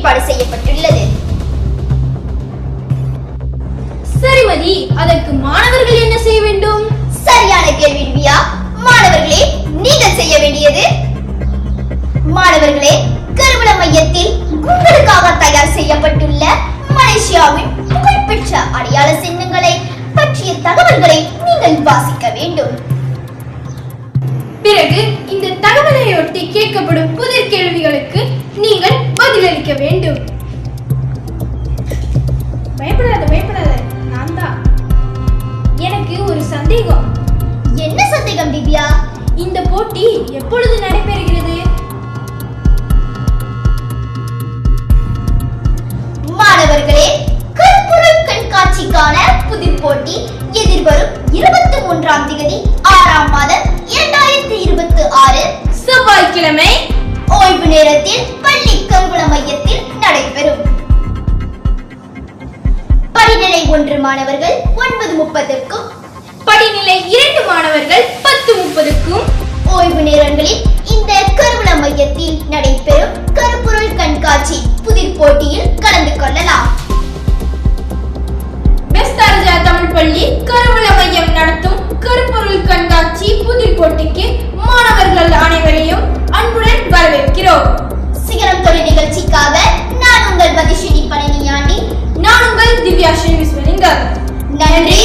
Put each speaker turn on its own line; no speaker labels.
ஏற்பாடு செய்யப்பட்டுள்ளது.
சரிமதி, அதற்கு மாணவர்கள் என்ன செய்ய வேண்டும்?
சரியான கேள்வி திவ்யா. மாணவர்களே, நீங்கள் செய்ய வேண்டியது, மாணவர்களே, கருவூல மையத்தில் உங்களுக்காக தயார் செய்யப்பட்டுள்ள மலேசியாவின் புகழ்பெற்ற அடையாள சின்னங்களை பற்றிய தகவல்களை நீங்கள் வாசிக்க வேண்டும்.
பிறகு இந்த தகவலையொட்டி கேட்கப்படும் புதிர் கேள்விகளுக்கு நீங்கள் பதிலளிக்க வேண்டும். பயப்படாத, நான் தான். எனக்கு ஒரு சந்தேகம்.
என்ன சந்தேகம் திவ்யா?
இந்த போட்டி எப்பொழுது நடைபெறுகிறது?
மாணவர்களே, கருப்பொருள் கண்காட்சிக்கான புதிர் போட்டி எதிர்வரும் 23ஆம் தேதி 6ஆம் மாதம் 2026
செவ்வாய்க்கிழமை
ஓய்வு நேரத்தில் பள்ளி கருவூல மையத்தில் நடைபெறும். படிநிலை 1 மாணவர்கள் 9:30க்கும்,
படிநிலை 2 மாணவர்கள் 10:30க்கும்
ஓய்வு நேரங்களில் இந்த கருவூல மையத்தில் நடைபெறும் கருப்பொருள் கண்காட்சி புதிர் போட்டியில் கலந்து கொள்ளலாம்.
பெஸ்தாரஜா தமிழ் பள்ளி கருவூல மையம் நடத்தும் கருப்பொருள் கண்காட்சி புதிர் போட்டிக்கு மாணவர்கள் அனைவரையும் அன்புடன் வரவேற்கிறோம்.
சிகரம் தொழில் நிகழ்ச்சிக்காக நான் உங்கள் மதிஷினி பழனியாண்டி.
நான் உங்கள் திவ்யா ஸ்ரீ விஸ்வலிங்கம்.
நன்றி.